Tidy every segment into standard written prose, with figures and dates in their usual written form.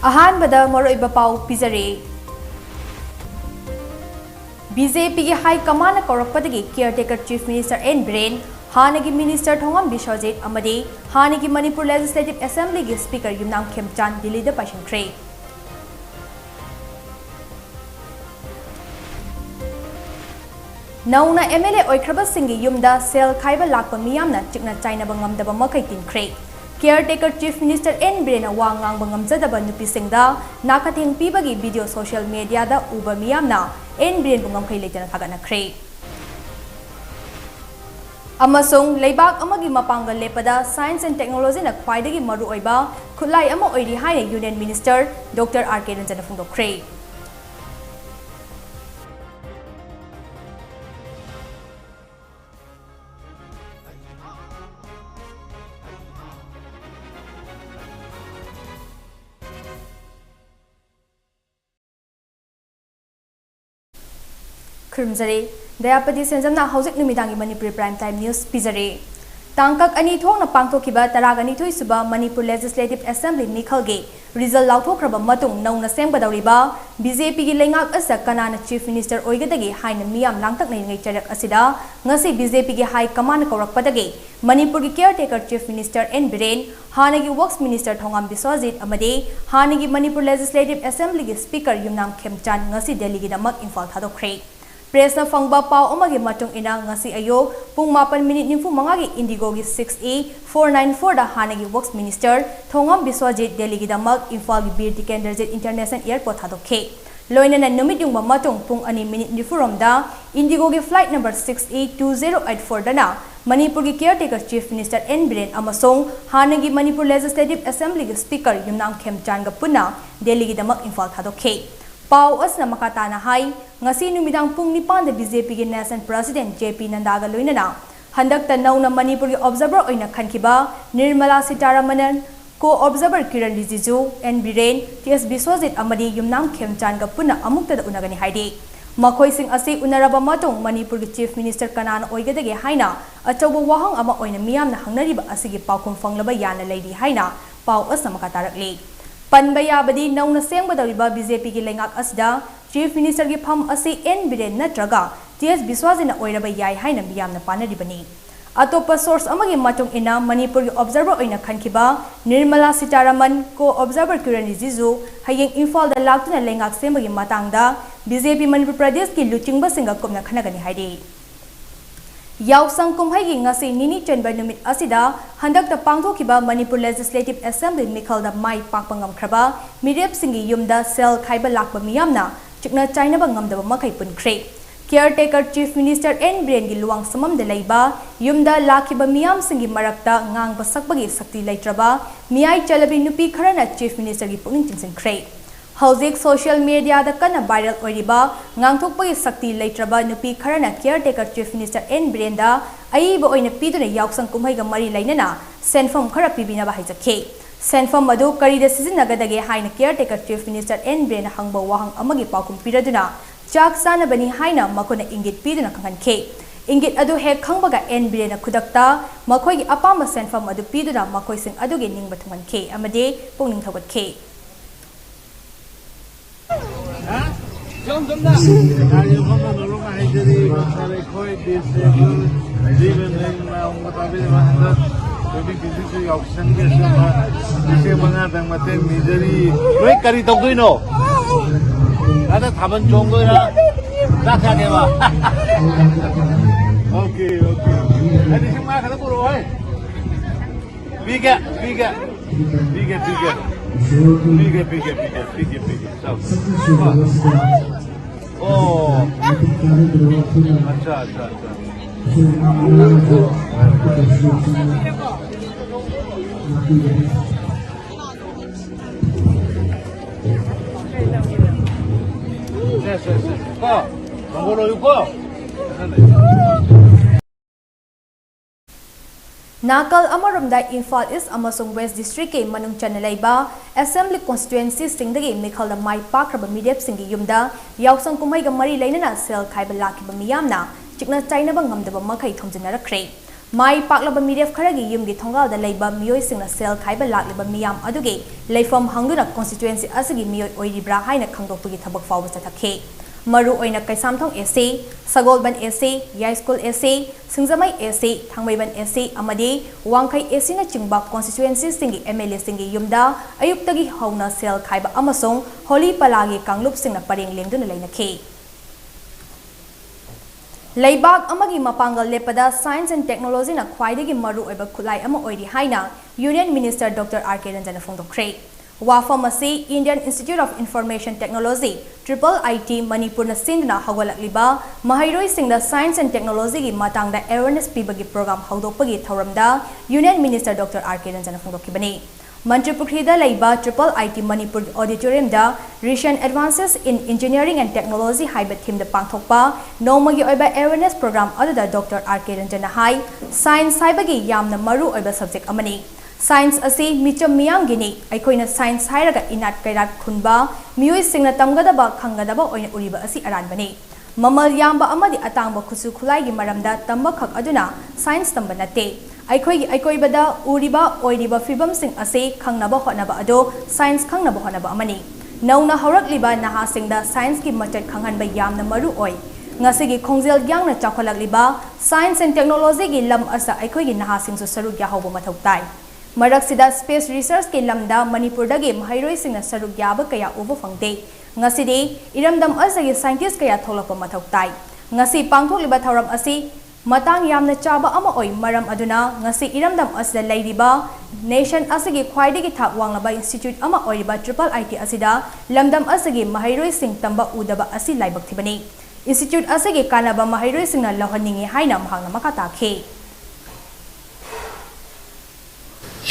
अहानबदा मरोइबा पाउ पिजरे बीजेपी की हाई कमान कौरपदगी caretaker chief minister N Biren हानगी मिनिस्टर थोंगम बिश्वजीत अमदी हानगी मणिपुर लेजिस्लेटिव असेंबली की स्पीकर युमनाम खेमचान दिल्ली पाइशंख्रे नौना एमएलए ओइख्रबसिंगी युमदा सेल खाइबा लाकपा मियामना चिकना चाइनाबा ngamdaba makai tinkhre caretaker chief minister N Biren वा ngang ngamjadaba nupisingda nakatheng pibagi video social media da uba miyamna N Biren ngamkhai leitana thaganakre amasung leibak amagi mapangal lepada science and technology na khwaidagi maru oiba khulai ama oiri haina union minister dr rk ranjana phungdokre Kurumzare, Dayapati Senjam na Housing Numidangi Manipuri Prime Time News Pizare. Tangkak ani thong na pangto kiba taragani thoi suba Manipur Legislative Assembly Mikhalge result lauthokraba matung nauna sembgadawriba BJP gi lengak asa kanana Chief Minister oigadagi haina miyam langtak nei ngai charak asida ngasi BJP gi high command kaurakpadagi Manipur gi caretaker Chief Minister N Biren hanagi Works Minister Thongam Biswajit amade hanagi Manipur Legislative Assembly gi Speaker Yumnam Khemchan ngasi Delhi gi damak Imphal thadokre Press na fangba pau umagi matong ina ngasi ayo pung 8 minute nimfu mangagi Indigo gi 6E 494 da hanagi Works Minister Thongam Biswajit Delhi gi damak Imphal gi Bir Tikenderjet International Airport thadokhe loina na numit yung matong pung 2 minute nifu romda Indigo gi flight number 6E 2084 dana Manipur gi caretaker Chief Minister N Biren amasong hanagi Manipur Legislative Assembly gi Speaker Yumnam Khemchan ga puna Delhi gi damak Imphal thadokhe Pau asna makatana hai ngasi numidang pung nipan da BJP gi National President JP Nanda ga loinana handak ta nauna Manipur gi observer oina khankiba Nirmala Sitaraman ko observer Kiran Rijiju N Biren TS Biswajit amadi Yumnam Khemchan ga puna amukta da unagani haide makhoi sing ase unaraba matong Manipur gi Chief Minister kanana oigadagi haina achobo wahang ama oina miyamna hangnariba asigi paukhum fanglaba yana leidi haina pau asna makatarakle Panbayabadi nauna sengbadariba BJP gi lengak asda Chief Minister gi pham ase N Biren natraga TS Biswajina oiraba yai haina miyamna panaribani atopa source amagi matong ina Manipur gi observer oina khankiba Nirmala Sitaraman ko observer Kiran Rijiju hayeng Imphal da laktuna lengak sembagi matangda BJP Manipur Pradesh ki luchingba singa komna khanagani haide Yausang kumhai gi ngasi nini chenba numit asida handak ta pangthokiba Manipur Legislative Assembly Mikhal da mai pakpangam khraba mirep singi yumda sel khaiba lakba miyamna chikna China ba ngamdaba makai punkhre caretaker Chief Minister N Biren gi luang samam de leiba yumda lakhiba miyam singi marakta ngang basakbagi sakti leitraba miyai chalabi nupi kharana Chief Minister gi pungning chingsinkhre Hauzik social media da kana viral oiriba ngangthokpagi sakti leitraba nupi kharana caretaker Chief Minister N Biren da aiba oina piduna yausang kumhai ga mari lainana senfam khara pibina ba haijakhe senfam madu kari da sizinnagadage haina caretaker Chief Minister N Biren hangba wahang amagi paukum piraduna chak sana bani haina makona ingit piduna kanghankhe ingit adu hek khangbaga N Biren khudakta makhoi gi apama senfam adu piduna makhoi sing adu ge ningba thanghankhe amade pungning thogathe Jom da. Ayo kamu nolong aja jadi masalah koi disable, even yang mutabi mana jadi bisnis yang sengit sama bisnis mana yang mati misery. Noi kari tahu tu ino. Ada taban jonggo na. Tak ada apa. Okay. Ada semua kata puru hai. Biga. Oh, अच्छा. Yes. Kau, kamu kau. Nakal amarumda Imphal East amasung West District ke manung chanalaiba Assembly constituency singdagi Mikhal da mai pakraba midep singi yumda yausang kumai ga mari lainana sel khaiba lakiba miyamna chikna China ba ngamdaba makai thomjinarakre mai paklaba miref kharagi yumgi thongal da leiba miyoi singna sel khaiba lakliba miyam aduge leifam hangduna constituency asigi miyoi oiribra haina khangdokpugi thabak fawba sathakhe maru oina kaisamthong ese sagolban ese yai school ese singjamai ese thangmaiban ese amadi wangkhai ese na chingba constituency singi mla singi yumda ayuktagi hauna sel khaiba amasong holi palagi kanglup singna pareng lengduna leinakhe Laibak amagi mapangal lepada Science and Technology na khwaidagi maru oiba khulai ama oiri haina Union Minister Dr. R.K. Ranjana phongdokre. Wafam asi Indian Institute of Information Technology (IIT) Manipur na sindna hawalakliba mahairoi singda Science and Technology gi matangda awareness pibagi program hawdokpagi thoramda Union Minister Dr. R.K. Ranjana phongdokibani. Manipuri da laiba IIT Manipur Auditorium da Recent Advances in Engineering and Technology haiba theme da pangthokpa nomagi oiba awareness program aduda Dr. R.K. Ranjana hai science haibagi yamna maru oiba subject amani science asi micham miyam gini aikoina science hairaga inat kairat khunba miyoi singna tamgadaba khangadaba oina uriba asi aranbani mamal yamba amadi atangba khusu khulai gi maramda tamba khak aduna science tamba nate aikoibada uriba oiriba fibam sing ase khangnaba honaba ado science khangnaba honaba amani nauna horakliba naha singda science ki machat khanghanba yamna maru oi ngasigi khongjel gyangna chakholagliba science and technology gi lam asa aikoigi naha singsu saru gya hobo mathau tai maraksida space research ke lamda manipur dagi mahairoi singna saru gyaba kaya ubo phangde ngasidi iramdam asagi scientist kaya tholakpa mathau tai ngasi pangthokliba thoram asi matang yamna chaba ama oi maram aduna ngasi iramdam asda leiriba nation asigi khwaidagi thak wanglaba institute ama oiriba IIT asida lamdam asigi mahairoi sing tamba udaba asi laibak thibani institute asigi kanaba mahairoi singna lahaningi haina mahangna makata khe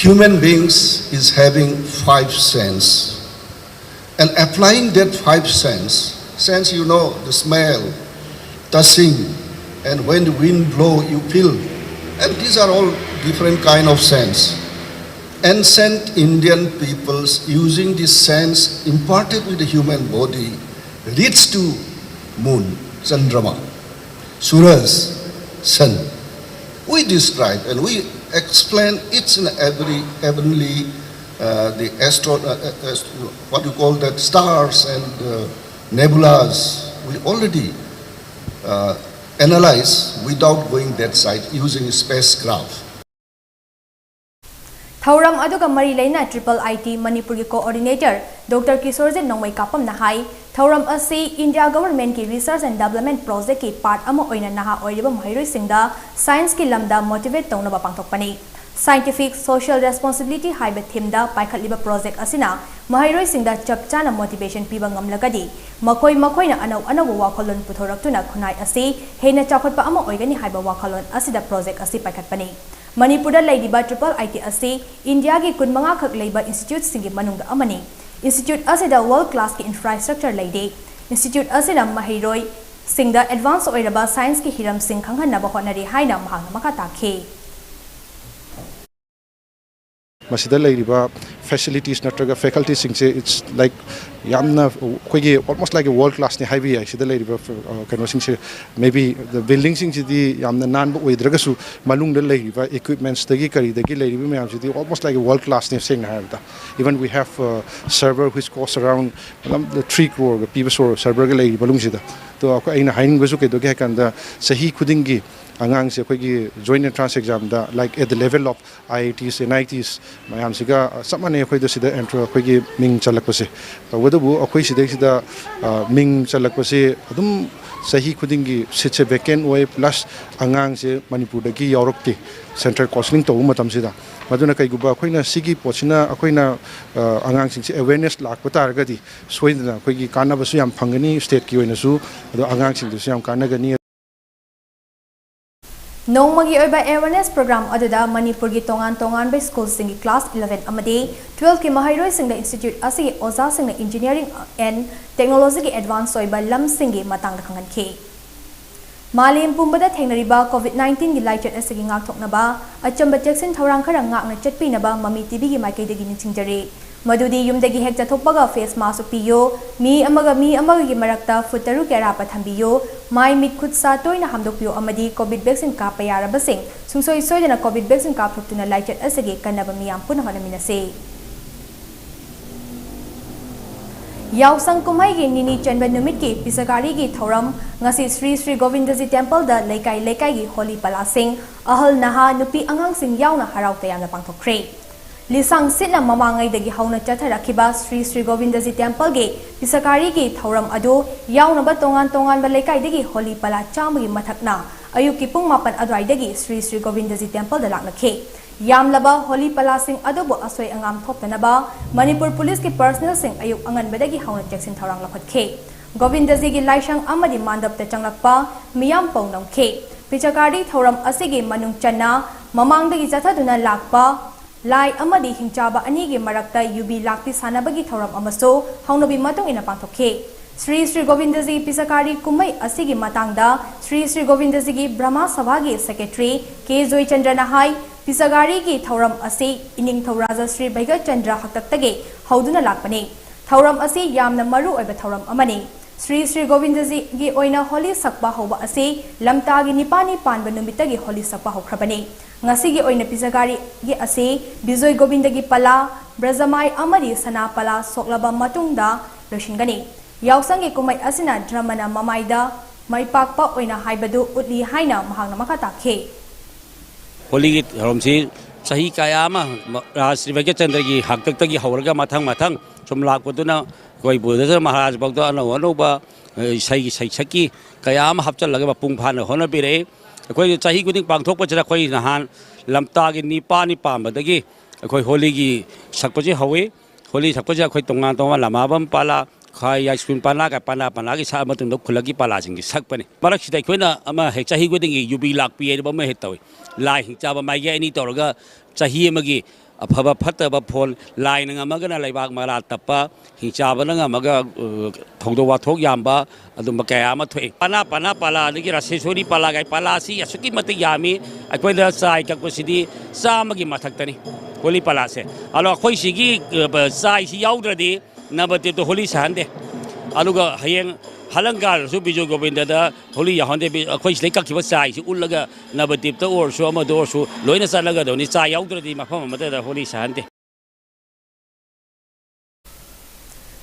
Human beings is having 5 senses and applying that 5 sense you know the smell, touching, and when the wind blow you feel, and these are all different kind of sense. Ancient Indian peoples using this sense imparted with the human body reached to moon, Chandrama, Suras, sun. We describe and we explain each and every heavenly what you call that stars and nebulas. We already analyze without going that side using spacecraft. Thauram aduga mari leina IIT Manipur ki coordinator Dr. Kisorjit Nongmai kapam na hai Thauram asi India government ki research and development project ki part ama oina naha oiriba mahairoi singda science ki lamda motivate tawna ba pangthokpani scientific social responsibility haiba theme da paikhatliba project asina mahairoi singda chapchana motivation piba ngamlagadi makoi na anau wakhalon puthoraktuna khunai asi heina chakhotpa ama oigani haiba wakhalon asida project asi paikhatpani Manipur laidiba IIT asi India gi kunmanga khak leiba institute singi manungda amani institute asida world class ki infrastructure laide institute asina mahairoi singda advance oiraba science ki hiram sing khanghanaba honari haina mahang makata khe Masida lairiba facilities natraga faculty singse it's like yamna koigi almost like a world class ni highway sida lairiba kano singse maybe the building singse di yamna nan bo oidraga su malung da lairiba equipments dagi kari dagi lairiba mayam sidi almost like a world class ni sing na even we have a server which costs around the 3 crore people server ga lairiba lung sida to ako aina hiring basu ke dogi hakanda sahi khudingi angang se koigi joint entrance exam da like at the level of IITs and NITs mayam siga samane khoi do sida enter koigi ming chalakpase wadabu akoi sida sida ming chalakpase adum sahi khudingi sitse vacant way plus angang se manipur da gi yorokti central counseling to matam sida maduna kai guba khoina sigi pochina akoina angang sing se awareness lakpa targadi soidna koigi kana basu yam phangani state ki oina su ado angang sing du yam kana gani Nongmagi oiba awareness program aduda Manipur gi tongan by school singi class 11 amade 12 ki mahairoi singda institute asigi oza singna engineering and technology gi advance oiba lam singi matang da khangan khe Malim pumbada thengnariba COVID-19 gi laichet asigi ngak thoknaba achamba jackson thorang khara ngak na chatpi naba Mami TV gi maikai dagi ning chingjare Madudi yumdagi hek jathokpaga face mask piyo mi amaga gi marakta foot taru kera pathambiyo mai mit khut sa toina hamdokpiyo amadi covid vaccine ka payarabasing sungsoi soidana covid vaccine ka phuktuna laichet asage kanaba miyam punna honaminase Yausang kumai gi nini chanba numit ki pisagari gi thoram ngasi Sri Govindaji temple da lekai gi holy palasing ahal naha nupi angang sing yauna harau tayamna pangthokre Lisang sitna mamangai dagi hauna chatharakiba Sri Govindaji temple ge pisakari gi thoram ado yauna ba tongan ba lekai dagi holy pala chamgi mathakna ayuki pung mapan adwai dagi Sri Govindaji temple da laknakhe Yamlaba holy palasing adobo asoi angam thoptanaba Manipur police ki personnel sing ayuk angan badagi hauna cheksin thorang lakhatke Govindaji gi laishang amadi mandap ta changlakpa miyam pawnam khe pichakari thoram asigi manung channa mamangdagi chathaduna lakpa Lai amadi hingchaba anigi marakta UB lakti sanabagi thoram amaso haunabi matung ina pangthokhe Sri Govindaji pisakari kumai asigi matangda Sri Govindaji gi Brahma Sabha gi secretary K Joy Chandra Nahai pisagari gi thoram asi ining thoraja Sri Baiga Chandra haktaktage hauduna lakpani thoram asi yamna maru oiba thoram amani Sri Govindaji gi oina holy sakpa hoba asi lamta gi nipani panba numitagi holy sakpa hokrabani ngasi gi oina pisagari gi asi Bijoy Govindagi pala Brazamai amadi sana pala soklaba matungda loshingani Yausang kumai asina dramana mamaida maipakpa oina haibadu utli haina mahangna makatakhe Holy Romsi Sahi Kayama Sri Chandra gi Hakaki Horaga Matang Sumlakutuna Koi Buddha Maharaj Bogda Anoba Sai Saki Kayama Hapcha Laga Pungpan Honabire Koi Sahi Guding Pangtok Koi Nahan Lamtag Nipani Pambadagi Koi Holy Sakpoji Hawi Holy Sakoja Koi Tonga Lamabam Pala Kai ice cream panaga panagi sabatun do kulagi palasing sakpani Barakshita Quina ama Hechahi Guding you be like Pierre Bomehetawi Lai Java Maya any Torga Chahi Magi a Pava Pata Bapon Line and Amagana Labak Maratapa Hinchabana Maga Todowa Togyamba Adumakayama Twe Pana Pala Nigira Sesori Palagai Palasi Asuki Matayami Aquila Sai Kakusidi Samagi Matakani Holy Palase Alo Hoishigi Sai Yaudadi Nabati to Holy Sande Aluga Hayang Halangar Subijo Govinda Holy Yahonde Kois Lake Kivasai Ulaga Nabatip or Shoma Dorsu Loina Salaga Doni Sai Audrey Mahama Holy Sande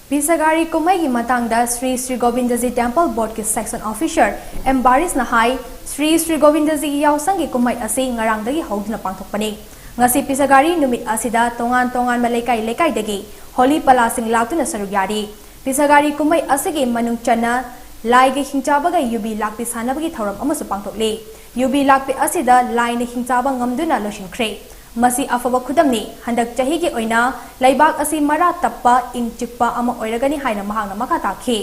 Pisagari kumai gi matangda Sri Govindaji temple board ki section officer Embaris Nahai Sri Govindaji yausang gi kumai ase ngarangdagi haudna pangthokpani ngasi pisagari numit asida tongan malaikai dagi Holy palasing lautuna sarugyari pisagari kumai asige manung chana lai ge hingchabaga UB lakpi sanabagi thoram amasu pangthokle UB lakpi asida lai ne hingchaba ngamduna loshinkre masi afaba khudamni handak chahi gi oina laibak asi mara tappa ingchikpa ama oiragani haina mahangna makha takhe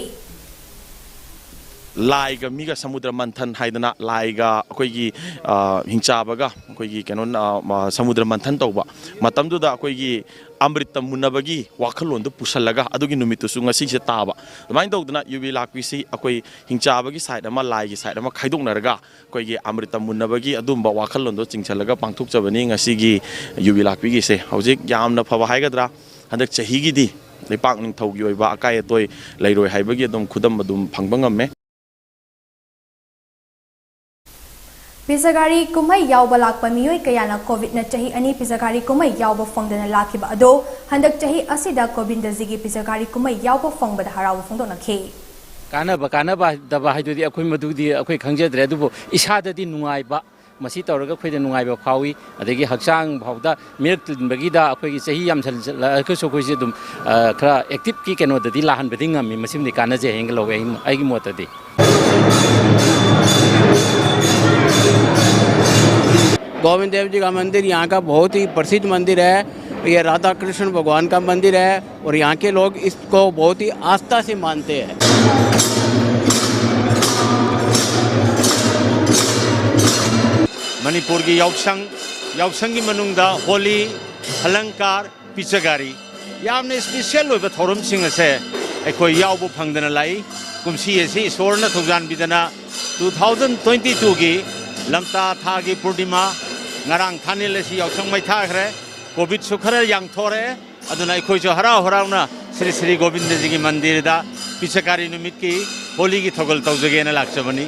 Laiga Miga Samudra Manthan Haidana Laiga Koigi Hinchabaga Koigi Canon Samudra Manthan Toba Matamdu da Koigi Amrita Munabagi Wakalon the Pusalaga Adugi Numitu Sunga Six Taba the mind of the night you will like we see Akoi Hinchabagi side Ama Lai side Ama Kaidung Narga Koigi Amrita Munabagi Adumba Wakalon the Chinchalaga Pangtuk Javaning Asigi you will like we say Howzik Yamna Pavahagadra and the Chahigidi the Panging Tokyo Akai Toy Lairo Hibagi Dum Kudam Badum Pangbangame Pisagari kumai yauba lakpa miyoi kayana COVID na chahi ani pisagari kumai yauba fongdana lakiba ado handak chahi asida Govindaji gi pisagari kumai yauba fongbada harawa fongdona khe Kanaba daba haidudi akoi madudi akoi khangjadre adubo isadadi nungaiba masi tawraga khoida nungaiba phawi adagi haksang phawda mirak tinbagida akoi gi chahi yam so khoi se dum khara active ki keno dadi lahan beding ami masimni kanaje henglo aigi motadi Govind Dev ji का मंदिर यहाँ का बहुत ही प्रसिद्ध मंदिर है ये राधा कृष्ण भगवान का मंदिर है और यहाँ के लोग इसको बहुत ही आस्था से मानते हैं मणिपुर की यावसंग की मनुंगदा होली अलंकार पिचगारी यामने स्पेशल होइबा थोरम सिंग से अखोय यावबो फंगदना लाई कुमसी एसे ईश्वरना थोजान बिदना 2022 की लमता था की पूर्णिमा ngarang thanil si yausang mai tha khre covid su khara yang thore अदुना अखोइसु हराव हरावना श्री श्री गोविंद जी की मंदिर दा पिछकारी निमित की होली की थोगल तौजगेना लाक्चबनी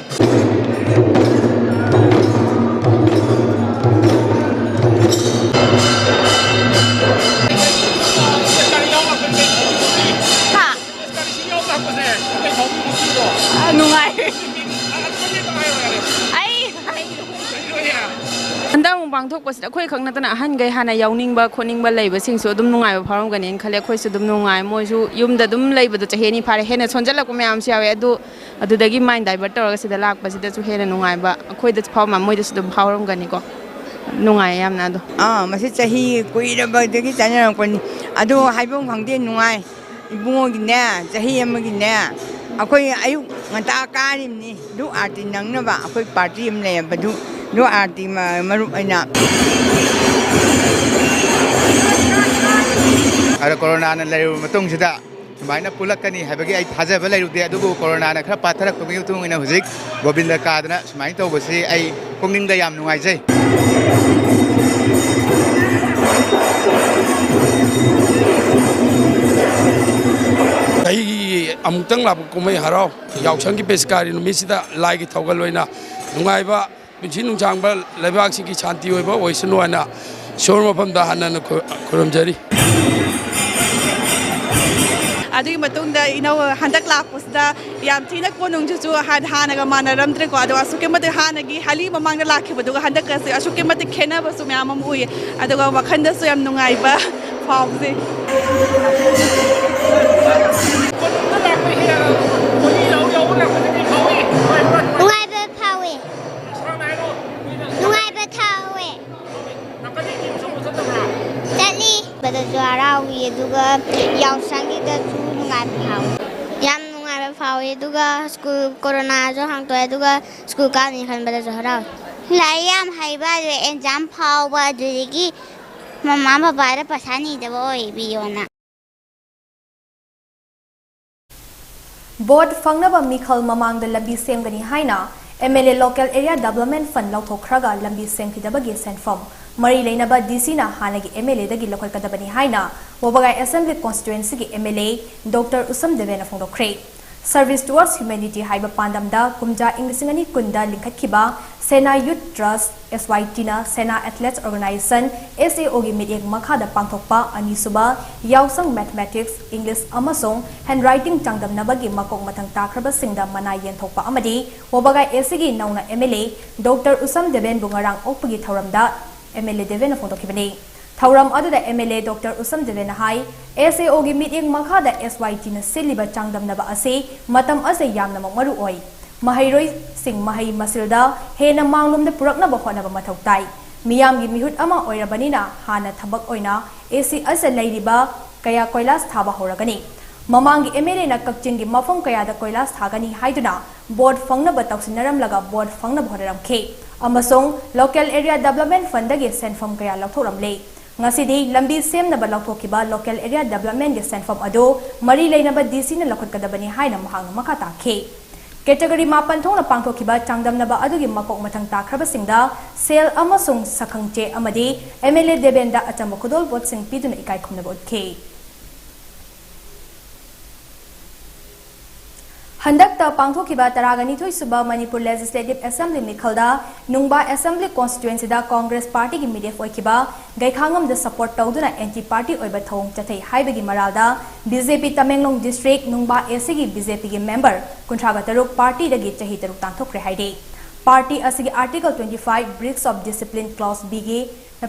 हंदांग पांगथोकपसिदा अखोय खंगनतना अहनगै हाना यावनिंगबा खोनिंगबा लैबसिंगसु अदुम नुंगायबा फारमगनि खले अखोयसु अदुम नुंगाय मोयसु युमदा अदुम लैबदु चहेनी फारे हेना सोंजलक मयामसु यावे अदुदगी माइंड डाइवर्ट तौरगा सिदा लाकपसिदासु हेना नुंगायबा अखोयदा फावमा मोयदसु अदुम फावरमगनि को नुंगाय यामना अदु मसी चही कुइरबदगी चानरपनि अदु हाइबों खंगदे नुंगाय इबुंगोगिने चही अमगिने अखोय आयु ngata karimni du arti nangnaba akhoi party am le badu du arti maru aina ara corona na lairu matung sida sumaina pulakani habagi ai thajaba lairude adugu corona na khara patharak pagi utung ina hujik govinda kadana sumai tawbasi ai pungninga yam nungai jai अमुतंग लाप कुमई हराव यावसंग की पेशकारी नुमिसिदा लाइगी थौगल लोइना नुंगाइबा पिछि नुंचांगबा लेबाक सिगी शांति होइबा ओइसनु आना शोर मफमदा हानन खुरमजरी अदुगी मतुंगदा इनो हंदक लाकपुसदा याम थिना कोनुंगजु हानागा मानरमद्रे को अदुगा सुके मते हानागी हाली ममांगदा लाखिबदुगा हंदक कसे असुके मते खेनाबसु म्याम उय अदुगा वखंदसु याम नुंगाइबा फावजे स्कूल कोरोना जो हांग तो स्कूल का नहीं खन बदा जो हराव लायाम हाइबा एग्जाम फावबा दुगी मम्मा पापा रे पसानी देबो बियोना बोर्ड फंगनबा मिखल ममांग द लंबी सेमगनी हाइना MLA local area development fund लौथोखरागा लंबी सेमखिदबगी सेंफम मरी लेनबा डीसी ना हानगी एमएलए दगी लखलकदबनी हाइना वोबगाई असेंबली कॉन्स्टिट्युएंसी की एमएलए डॉक्टर उसम देवेना फोंदोखरे सर्विस टुवर्ड्स ह्यूमैनिटी हाइबा पांडमदा कुमजा इंग्लिसिंगनी कुंदा लिंखतखिबा सेना यूथ ट्रस्ट SYT ना सेना एथलेट्स ऑर्गेनाइजेशन SAO की मीटिंग मखादा पांथोकपा अनिसुबा यावसंग मैथमेटिक्स इंग्लिश अमसोंग हैंडराइटिंग चांगदमनबगी मकोक मथंग ताखरबा सिंगदा मना येनथोकपा अमदी वोबगाई एसीगी नौना एमएलए डॉक्टर उसम देवेन बुंगारांग ओकपगी थौरमदा एमएलए देवेन फोंदोखिबनी थौरम अदुदा एमएलए डॉक्टर उसम देवेन हाई SAO की मीटिंग मखादा SYT ना सिलिबा चांगदमनबा असे मतम असे यामना मरु ओय महैरोई सिंग महै मसिलदा हेना मांगलुमदा पुरकनबा होनबा मथौ ताई मियामगी मिहुत अमा ओइरबनिना हाना थबक ओइना AC असे लैरिबा कया कोइलास थाबा होरगनी ममांगी एमएलए ना कक्चिंगी मफम कयादा कोइलास थागनी हाइदुना बोर्ड फंगनबा तौसिनरमलगा बोर्ड फंगनबा होरमखे अमसोंग लोकल एरिया डेवलपमेंट फंडगी सेंफम कया लौथोरमले ngasi lambi semnaba lauthokiba local area development ge senfam ado mari leinaba DC na lakhotkadabani haina mahang makata khe category mapan thongna pangthokiba changdamnaba adugi makok mathang takraba singda sel amasung sakhangche amadi MLA Debenda achamba khodol bot sing piduna ikai khumna bot khe हंदकता पांगथोकिबा तरागनी थोइसुबा Manipur legislative assembly मिखलदा Nungba assembly constituency दा Congress party की media ओइकिबा गैखांगम द support तौदुना एंटी पार्टी ओइबा थोंग चथै हाइबगी मरालदा BJP Tamenglong district Nungba AC की बीजेपी की मेंबर कुंठागा तरुक पार्टी दगी चही तरुक तांथोकरे हाइदे पार्टी असगी article 25 breach of discipline clause B गे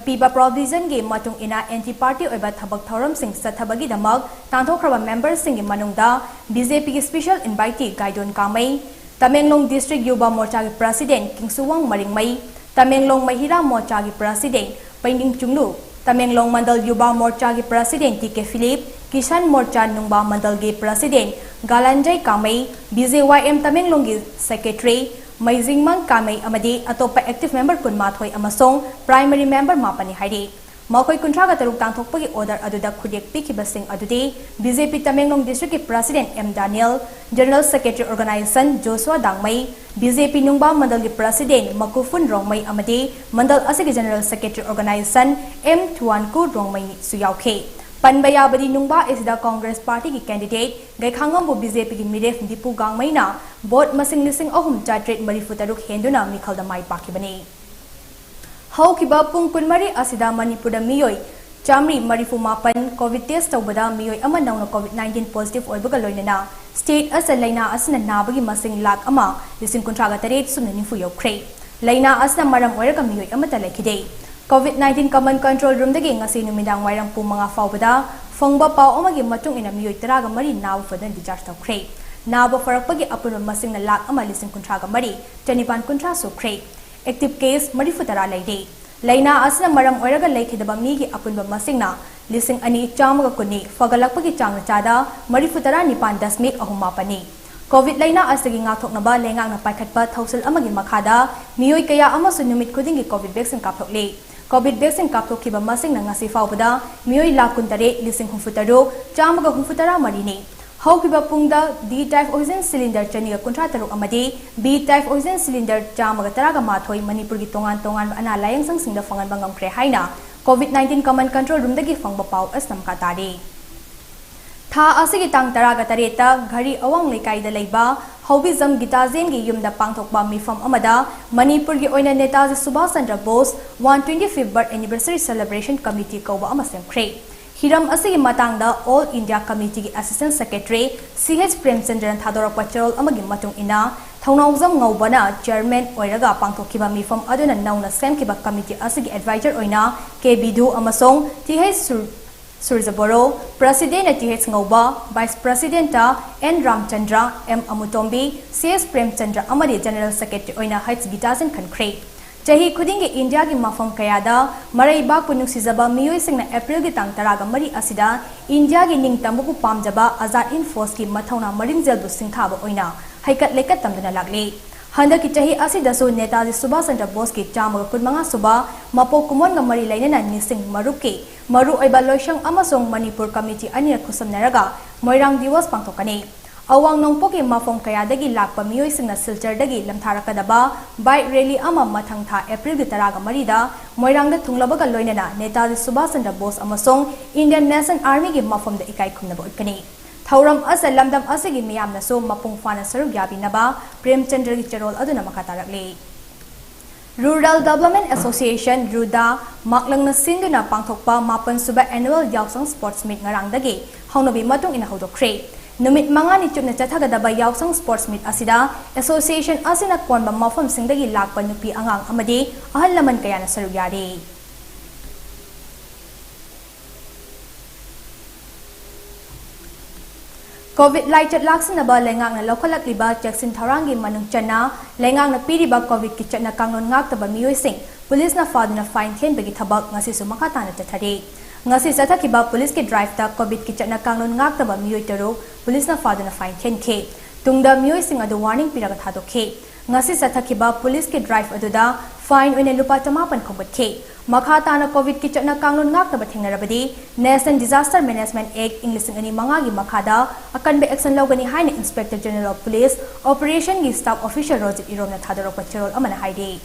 पीबा प्रोविजन के मतुंग इना एंटी पार्टी ओइबा थबक थौरम सिंह सथबगी दमक तांथोखरबा मेंबर्स सिंह मनुंगदा बीजेपी की special invitee गाइडोन कामई Tamenglong district Yuva Morcha के प्रेसिडेंट किंगसुवंग मरिंगमई तमेंगलोंग महिला मोर्चा के प्रेसिडेंट पैंगिंग चुंगलू तमेंगलोंग मंडल युवा मोर्चा के प्रेसिडेंट टीके फिलिप किसान मोर्चा नुंगबा मंडल के प्रेसिडेंट गालांजय कामई BJYM तमेंगलोंग की सेक्रेटरी मैजिंगमंग कामई अमदी अतोपा एक्टिव मेंबर कुनमाथोय अमसोंग प्राइमरी मेंबर मापनी हाइदे मखोय कुंथ्रागा तरुक तांथोकपगी ऑर्डर अदुदा खुदेक पिखिबसिंग अदुदे बीजेपी तमेंगलोंग डिस्ट्रिक्ट के president M Daniel general secretary organisation Joshua Dangmei BJP Nungba Mandal के प्रेसिडेंट मकुफुन रोंगमई अमदी मंडल असगे general secretary organisation M Thuanku Rongmei सुयावखे Panba yabadi nungba isda Congress Party ki candidate Gaikhangam BJP ki Miref Dipu Gangmaina vote masing lising ahum chatret marifutaruk henduna mikhal da mai pakibani. How kiba pung kunmari asida Manipur miyoi Chamri marifu mapan COVID test tawbada miyoi ama nauna COVID-19 positive oibaga loinana state as laina asna nabagi masing lak ama lising kontraga taret sumna nifu yokre laina asna maram oiraga miyoi ama talakide COVID-19 command control room dagi ngasi numidang wairang pung mga fawbada fangba pau amagi matung ina miyoi taraga mari naw fadan discharge tawkre naba farakpagi apun masing na lak ama lising kontraga mari tanipan kontra sokre active case marifutara laide laina asna maram oiraga laikhidaba migi apunba masingna lising ani chamaga kuni fagalakpagi changna chada marifutara nipan dasmik ahumapani COVID laina asagi ngathoknaba lengang na paikhatpa thausil amagi makhada miyoi kaya amasu numit khudingi COVID vaccine kapthokle COVID vaccine kapthokhiba masingna ngasi fawbada miyoi lakuntare lising humfutaro chamaga humfutara marini Haukiba pungda D type oxygen cylinder chaniga kontra taruk amadi B type oxygen cylinder chamaga taraga mathoi Manipur gi tongan ana layang sangsingda fangan bangam kre haina COVID-19 command control room dagi fangba pau asnam katari Tha asigi tang taraga tareta ghari awang lekai da leiba Haubizam Gitazen gi yumda pangthokba mifam amada Manipur gi oina Netaji Subhash Chandra Bose 125th birth anniversary celebration committee kawba amasem kre Hiram asigi matangda All India Committee ki Assistant Secretary CH Premchandran Thadora Pachol amagi matung ina Thongnauzam Ngaubana Chairman oiraga pangthokhiba mifam aduna nauna semkiba committee asigi advisor oina K Bidhu amasong TH Surzaboro President TH Ngauba Vice President N Ramchandra M Amutombi CS Premchandra amadi General Secretary oina H Gitazen Khankre Jahi Kudingi India ki mafam kayada marai ba punuk sizaba miyoi singna April ki tang taraga mari asida India ki ning tambuku pamjaba Azad in force ki mathauna maring jelbu singthaba oina haikat lekat tamduna lagle handa ki jahi asida so Netaji Subhash Chandra Bose ki chamaga kunmanga suba mapo kumon ga mari lainana nising maruki maru oiba loishang amasong Manipur committee anira khusamnaraga moirang diwas pangthokani Awang nongpoki mafom kayadagi lakpa miyoi singna silchar dagi lamtharakadaba bike rally ama mathang tha April gi taraga marida moirangda thunglabaga loinana Netaji Subhash Chandra Bose amasong Indian National Army gi mafom da ikai khumnaba utkani thauram asa lamdam asigi miyamna so mapung fana saruk yabinaba Premchandra gi charol aduna makatarakle Rural Development Association RUDA maklangna sinduna pangthokpa mapan suba annual yausang sports meet ngarangdagi haunabi matung ina hodokre Numit mangani chupna chathagadaba yausang sports meet asida association asina konba mafam singdagi lakpa nupi angang amadi ahal laman kayana saruk yari COVID laichat laksanaba lengang na lokalak liba Jackson Tharangi manung chana lengang na piriba COVID kichat na kangnon ngaktaba miyoi sing police na faduna fine ten bagi thabak ngasi sumakata na chathari ngasi sathakiba police ke drive ta COVID kichat na kangnon ngaktaba miyoi taro police na faduna fine 10k tungda miyoi sing adu warning piraga thadokhe ngasi sathakiba police ke drive aduda fine oine lupa tamapan khobotke makhata na COVID kichat na kangnon ngaktaba thingnarabadi National Disaster Management Act English ani mangagi makhada akanbe action logani haina Inspector General of Police Operation gi staff official Rojit Iromna thadorok pachirol amana haide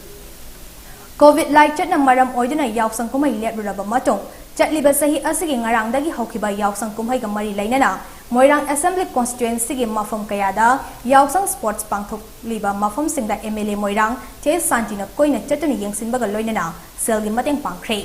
COVID laichat na maram oiduna yausang kumai lebraba matong Chatliba sahi asigi ngarangdagi haukiba yausang kumhai ga mari lainana Moirang Assembly Constituency gi mafam kayada yausang sports pangthok liba mafam singda MLA Moirang Te Santina koina chatuni yengsin baga loinana selgi mateng pangkre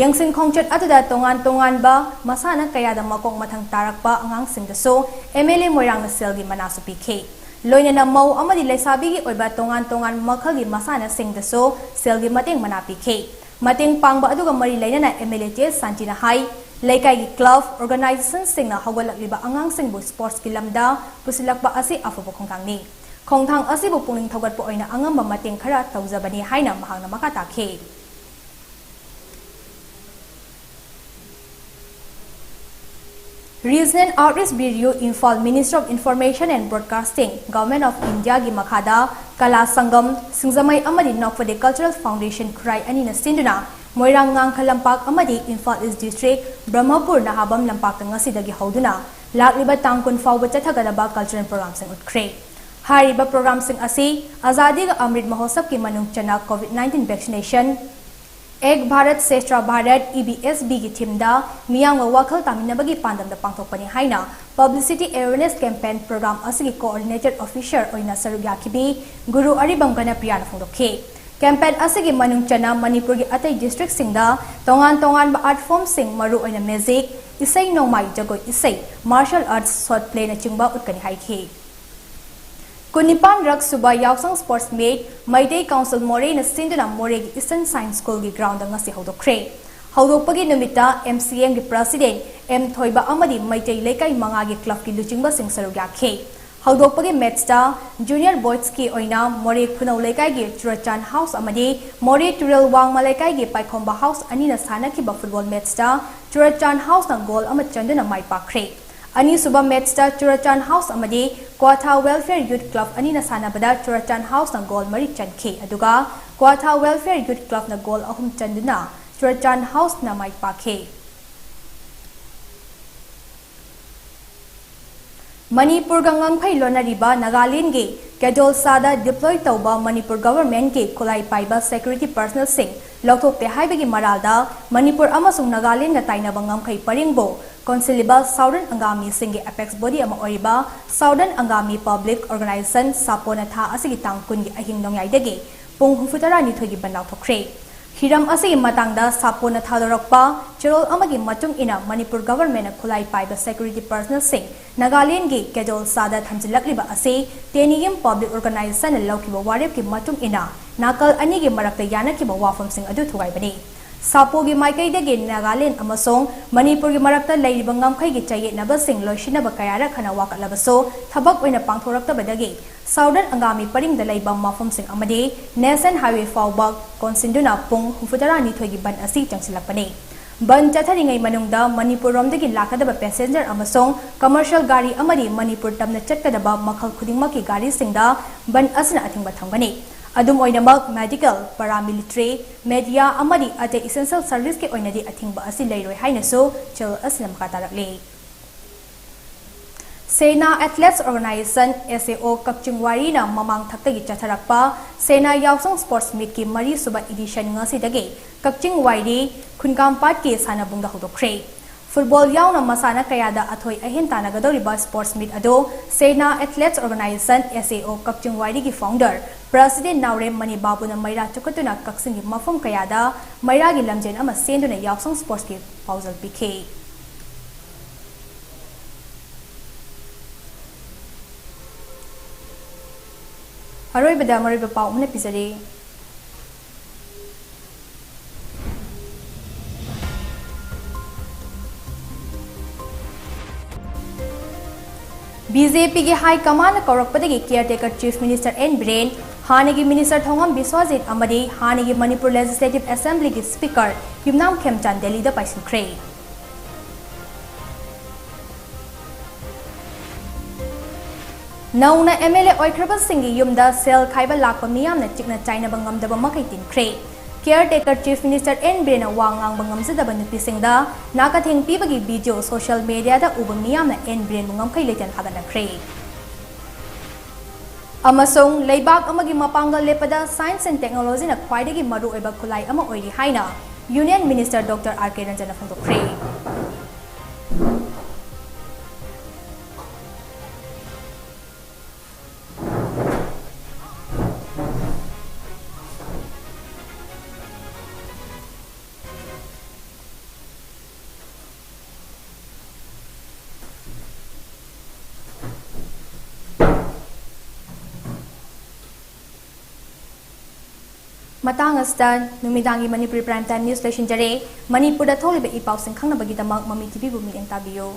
yengsin khongchat atada tongan ba masana kayada makong mathang tarakpa angang singda so MLA Moirang na selgi manasu pikhe loinana mau amadi lesabi gi oiba tongan makhagi masana singda so selgi mateng manapikhe Mating pangba aduga mari lainana MLA Te Santina hai laikai gi club organization singna hawalak liba angang singbu sports ki lamda pusilakba asi afubo khongthangni khongthang asi bu pungning thogat po oina angamba mating khara tawjabani haina mahangna makatakhe Regional Outreach Bureau Infal Ministry of Information and Broadcasting Government of India gi makhada Kala Sangam Singzamai amadi Nokfade Cultural Foundation Krai anina sinduna Moirang Ngangkha lampak amadi Infal East District Brahmapur Nahabam lampak ngasidagi hauduna lakliba tangkun fawba chathagadaba cultural program sing utkre hariba program sing asi Azadi ga Amrit Mahotsav ki manung chana COVID-19 vaccination Ek Bharat Seshtra Bharat EBSB ki thimda miyang wakhal taminabagi pandam da pangthokpani haina publicity awareness campaign program asigi coordinated officer oina sarugya kibi Guru Aribangana Priyana phongdokhe campaign asigi manung chana Manipur gi atai district singda tongan ba art form sing maru oina music isai nongmai jagoi isai martial arts short play na chingba utkani haikhe Kunipan Rak Suba Yausang Sports Meet, Maidei Council More na Sinduna More Eastern Science School gi ground ang ngasi hodokre. Hodokpagi numita MCM gi President M Thoiba amadi Maitei Lekay mga gi club gi luchingba sing sarugya khe. Hodokpagi matchta Junior Boys ki oina More Kunaw Lekay gi Churachan House amadi More Turel Wang Malekay gi Paikhomba House ani na sana ki ba football matchta Churachan House na goal amat chanduna mai pakre. Ani suba matchta Churachan House amadi Kwatha Welfare Youth Club ani na sana bada Churachan House na goal mari chankhe aduga Kwatha Welfare Youth Club na goal ahum chanduna Churachan House na mai pakhe Manipur gangang phai lonariba Nagaland ge Kadol Sada deploy tauba Manipur government ge kulai paiba security personnel sing lokthok pe haibagi maralda Manipur amasung Nagaland na taina bangam khai paringbo Consilibal Southern Angami Singi Apex Body ama oriba Southern Angami Public Organization Sapona Tha asigi tangkun gi ahing nongyai dege pung hufutara ni thogi banlaw thokre Hiram asigi matangda Sapona Tha dorokpa chirol amagi matung ina Manipur government na khulai paiba security personnel sing Nagaland gi Kadol Sada thamjilakliba ase Teniyam Public Organization na lawkiba warep ki matung ina nakal ani gi marakta yanakiba wafam sing adu thugai bani Sapo gi maikai dege Nagaland amasong Manipur gi marakta leiriba ngamkhai gi chaye naba sing loishinaba kayara khana wakatlabaso thabak oina pangthorakta badage Southern Angami paring da leiba mafam sing amade National Highway Fawbak konsinduna pung hufutara ni thogi ban asi changsilakpane ban chatharingai manungda Manipur romdagi lakadaba passenger amasong commercial gari amadi Manipur tamna chatkadaba makhal khudingmaki gari singda ban asna athingba thangani Adum oinamak medical, paramilitary, media amadi ate essential service ke oinadi athingba asi leiroi haina so chil aslam katarakle Sena Athletes Organization SAO Kakchingwari na mamang thaktagi chatharakpa Sena Yausang Sports Meet ki mari suba edition ngasi dage Kakchingwari khunkampat ke sanabungda hodokre Football yauna masana kayada athoi ahin tanagadoriba sports meet ado Sena Athletes Organization SAO Kakchingwari ki founder President Naure Mani Babu na Maira chukatuna kaksingi mafum kayada Maira gi lamjen ama senduna Yausang Sports ki pausal PK Aroi bada mari ba pau mna pisari BJP ki High Command Korokpadagi Caretaker Chief Minister N. Brain, Hanigi Minister Thongam Biswajit Amadi, Hanigi Manipur Legislative Assembly ki Speaker, Yumnam Khemchan Delhi da Paisin Kray. Nauna MLA Oikraba Singhi Yumda Sel Khaiba Lakpa Miyam na Chikna China Bangam Daba Makaitin Kray. Caretaker Chief Minister N. Brain na Wangang Bangam Zidaba Nupisingda, Nakating Pibagi video social media da Ubang Miyam na N. Brain Bangam Kay Leitan Hagana Kray. Amasong Laybag Amagi Mapanga Lepada Science and Technology na Kwaidagi Maru Eba Kulay Ama Oiri Haina, Union Minister Dr. R.K. Ranjana Fondo Kray. Matang astan numidangi Manipuri Prime Time News Station jare Manipur da tholiba ipaw sing khangna bagi tamak Mami TV bu mi eng tabiyo